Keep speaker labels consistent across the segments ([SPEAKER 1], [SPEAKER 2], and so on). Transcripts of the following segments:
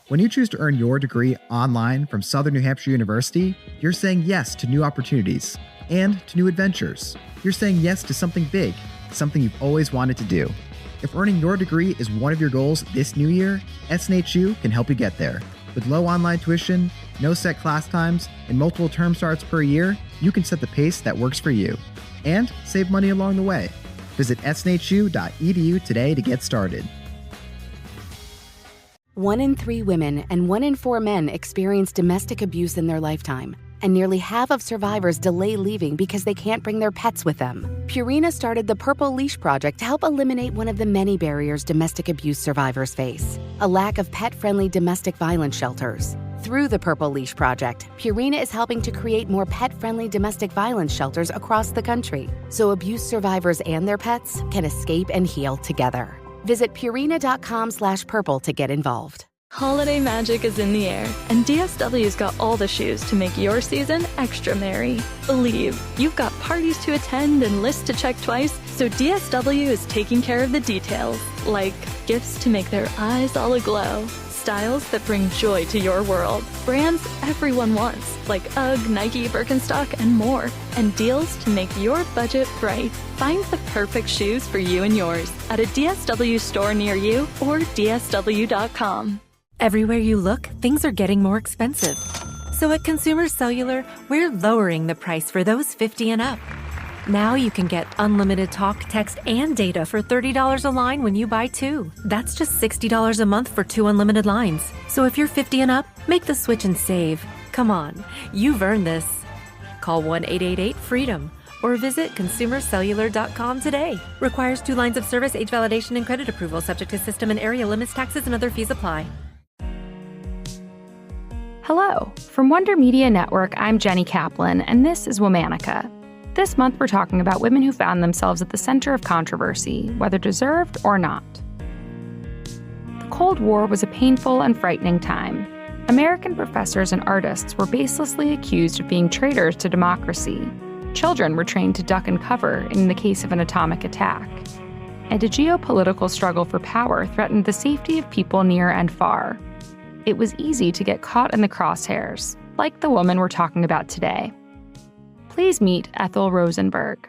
[SPEAKER 1] When you choose to earn your degree online from Southern New Hampshire University, you're saying yes to new opportunities and to new adventures. You're saying yes to something big, something you've always wanted to do. If earning your degree is one of your goals this new year, SNHU can help you get there. With low online tuition, no set class times, and multiple term starts per year, you can set the pace that works for you and save money along the way. Visit snhu.edu today to get started.
[SPEAKER 2] 1 in 3 women and 1 in 4 men experience domestic abuse in their lifetime, and nearly half of survivors delay leaving because they can't bring their pets with them. Purina started the Purple Leash Project to help eliminate one of the many barriers domestic abuse survivors face: a lack of pet-friendly domestic violence shelters. Through the Purple Leash Project, Purina is helping to create more pet-friendly domestic violence shelters across the country, so abuse survivors and their pets can escape and heal together. Visit Purina.com/purple to get involved.
[SPEAKER 3] Holiday magic is in the air, and DSW's got all the shoes to make your season extra merry. Believe, you've got parties to attend and lists to check twice, so DSW is taking care of the details, like gifts to make their eyes all aglow, styles that bring joy to your world, brands everyone wants, like UGG, Nike, Birkenstock, and more, and deals to make your budget bright. Find the perfect shoes for you and yours at a DSW store near you or dsw.com.
[SPEAKER 4] Everywhere you look, things are getting more expensive. So at Consumer Cellular, we're lowering the price for those 50 and up. Now you can get unlimited talk, text, and data for $30 a line when you buy 2. That's just $60 a month for 2 unlimited lines. So if you're 50 and up, make the switch and save. Come on, you've earned this. Call 1-888-FREEDOM or visit consumercellular.com today. Requires 2 lines of service, age validation, and credit approval, subject to system and area limits, taxes, and other fees apply.
[SPEAKER 5] Hello. From Wonder Media Network, I'm Jenny Kaplan, and this is Womanica. This month, we're talking about women who found themselves at the center of controversy, whether deserved or not. The Cold War was a painful and frightening time. American professors and artists were baselessly accused of being traitors to democracy. Children were trained to duck and cover in the case of an atomic attack. And a geopolitical struggle for power threatened the safety of people near and far. It was easy to get caught in the crosshairs, like the woman we're talking about today. Please meet Ethel Rosenberg.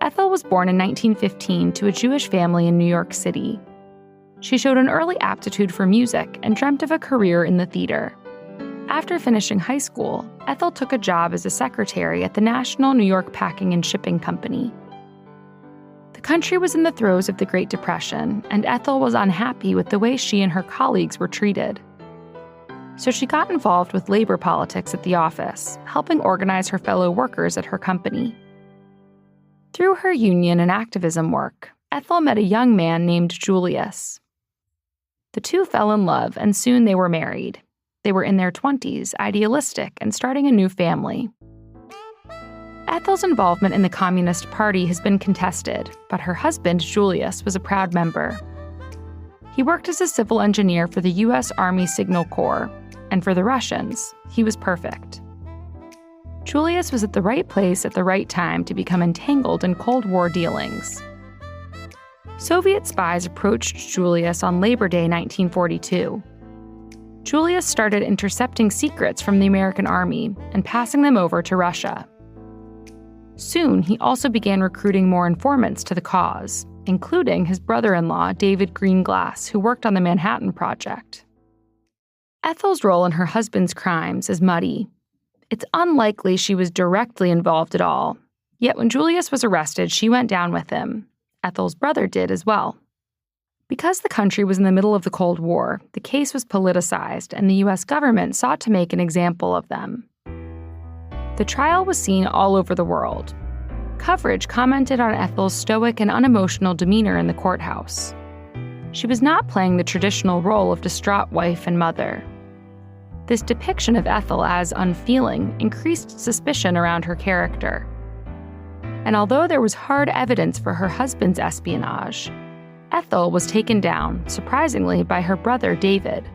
[SPEAKER 5] Ethel was born in 1915 to a Jewish family in New York City. She showed an early aptitude for music and dreamt of a career in the theater. After finishing high school, Ethel took a job as a secretary at the National New York Packing and Shipping Company. The country was in the throes of the Great Depression, and Ethel was unhappy with the way she and her colleagues were treated. So she got involved with labor politics at the office, helping organize her fellow workers at her company. Through her union and activism work, Ethel met a young man named Julius. The two fell in love, and soon they were married. They were in their 20s, idealistic, and starting a new family. Ethel's involvement in the Communist Party has been contested, but her husband, Julius, was a proud member. He worked as a civil engineer for the U.S. Army Signal Corps, and for the Russians, he was perfect. Julius was at the right place at the right time to become entangled in Cold War dealings. Soviet spies approached Julius on Labor Day 1942. Julius started intercepting secrets from the American Army and passing them over to Russia. Soon, he also began recruiting more informants to the cause, including his brother-in-law, David Greenglass, who worked on the Manhattan Project. Ethel's role in her husband's crimes is muddy. It's unlikely she was directly involved at all, yet when Julius was arrested, she went down with him. Ethel's brother did as well. Because the country was in the middle of the Cold War, the case was politicized, and the U.S. government sought to make an example of them. The trial was seen all over the world. Coverage commented on Ethel's stoic and unemotional demeanor in the courthouse. She was not playing the traditional role of distraught wife and mother. This depiction of Ethel as unfeeling increased suspicion around her character. And although there was hard evidence for her husband's espionage, Ethel was taken down, surprisingly, by her brother David.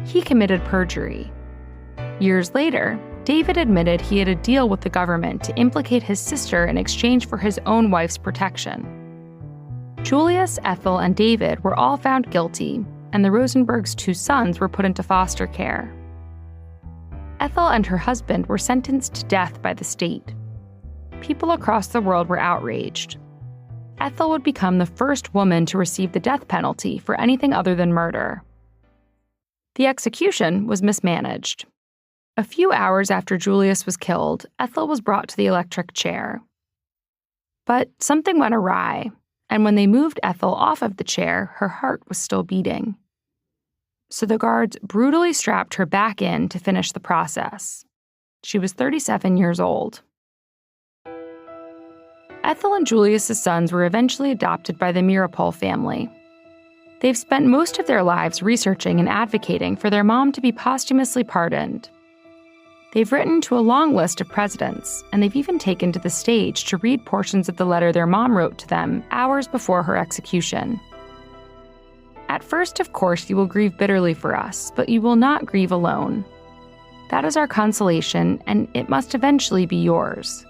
[SPEAKER 5] He committed perjury. Years later, David admitted he had a deal with the government to implicate his sister in exchange for his own wife's protection. Julius, Ethel, and David were all found guilty, and the Rosenbergs' 2 sons were put into foster care. Ethel and her husband were sentenced to death by the state. People across the world were outraged. Ethel would become the first woman to receive the death penalty for anything other than murder. The execution was mismanaged. A few hours after Julius was killed, Ethel was brought to the electric chair. But something went awry, and when they moved Ethel off of the chair, her heart was still beating. So the guards brutally strapped her back in to finish the process. She was 37 years old. Ethel and Julius' sons were eventually adopted by the Mirapol family. They've spent most of their lives researching and advocating for their mom to be posthumously pardoned. They've written to a long list of presidents, and they've even taken to the stage to read portions of the letter their mom wrote to them hours before her execution. At first, of course, you will grieve bitterly for us, but you will not grieve alone. That is our consolation, and it must eventually be yours.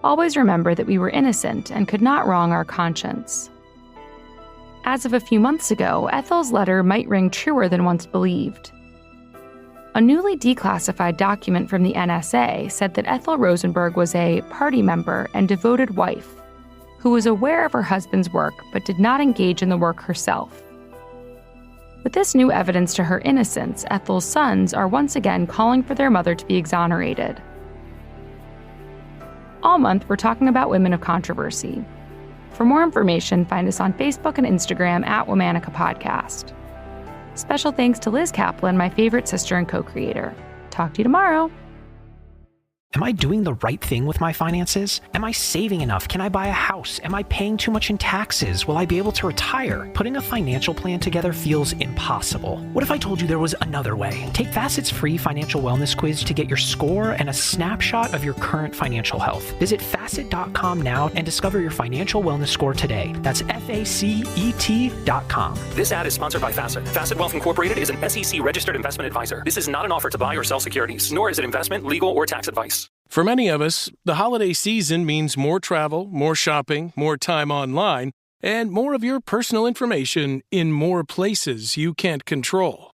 [SPEAKER 5] Always remember that we were innocent and could not wrong our conscience. As of a few months ago, Ethel's letter might ring truer than once believed. A newly declassified document from the NSA said that Ethel Rosenberg was a party member and devoted wife who was aware of her husband's work but did not engage in the work herself. With this new evidence to her innocence, Ethel's sons are once again calling for their mother to be exonerated. All month, we're talking about women of controversy. For more information, find us on Facebook and Instagram at Womanica Podcast. Special thanks to Liz Kaplan, my favorite sister and co-creator. Talk to you tomorrow.
[SPEAKER 6] Am I doing the right thing with my finances? Am I saving enough? Can I buy a house? Am I paying too much in taxes? Will I be able to retire? Putting a financial plan together feels impossible. What if I told you there was another way? Take Facet's free financial wellness quiz to get your score and a snapshot of your current financial health. Visit Facet.com now and discover your financial wellness score today. That's FACET.com.
[SPEAKER 7] This ad is sponsored by Facet. Facet Wealth Incorporated is an SEC-registered investment advisor. This is not an offer to buy or sell securities, nor is it investment, legal, or tax advice.
[SPEAKER 8] For many of us, the holiday season means more travel, more shopping, more time online, and more of your personal information in more places you can't control.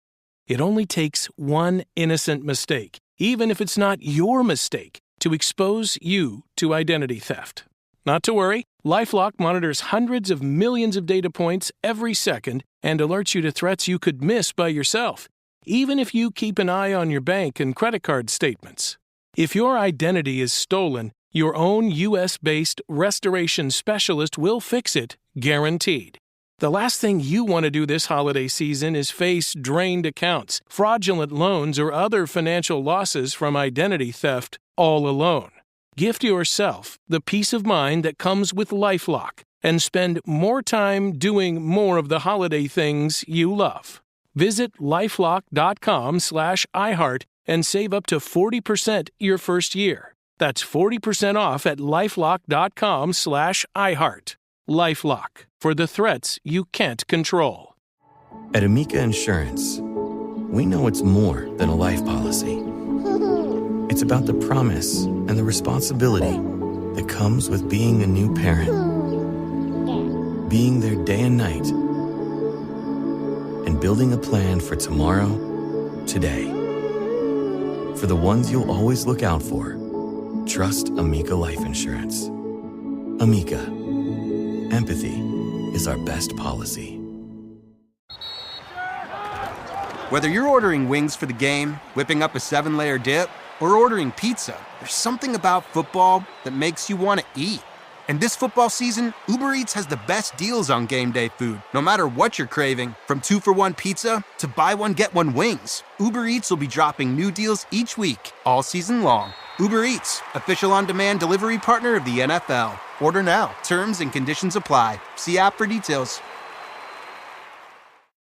[SPEAKER 8] It only takes one innocent mistake, even if it's not your mistake, to expose you to identity theft. Not to worry, LifeLock monitors hundreds of millions of data points every second and alerts you to threats you could miss by yourself, even if you keep an eye on your bank and credit card statements. If your identity is stolen, your own U.S.-based restoration specialist will fix it, guaranteed. The last thing you want to do this holiday season is face drained accounts, fraudulent loans, or other financial losses from identity theft all alone. Gift yourself the peace of mind that comes with LifeLock and spend more time doing more of the holiday things you love. Visit lifelock.com/iHeart and save up to 40% your first year. That's 40% off at lifelock.com/iHeart. LifeLock, for the threats you can't control.
[SPEAKER 9] At Amica Insurance, we know it's more than a life policy. It's about the promise and the responsibility that comes with being a new parent. Being there day and night, and building a plan for tomorrow, today. For the ones you'll always look out for, trust Amica Life Insurance. Amica, empathy is our best policy.
[SPEAKER 10] Whether you're ordering wings for the game, whipping up a 7-layer dip, or ordering pizza, there's something about football that makes you want to eat. And this football season, Uber Eats has the best deals on game day food. No matter what you're craving, from 2-for-1 pizza to buy one, get one wings, Uber Eats will be dropping new deals each week, all season long. Uber Eats, official on-demand delivery partner of the NFL. Order now. Terms and conditions apply. See app for details.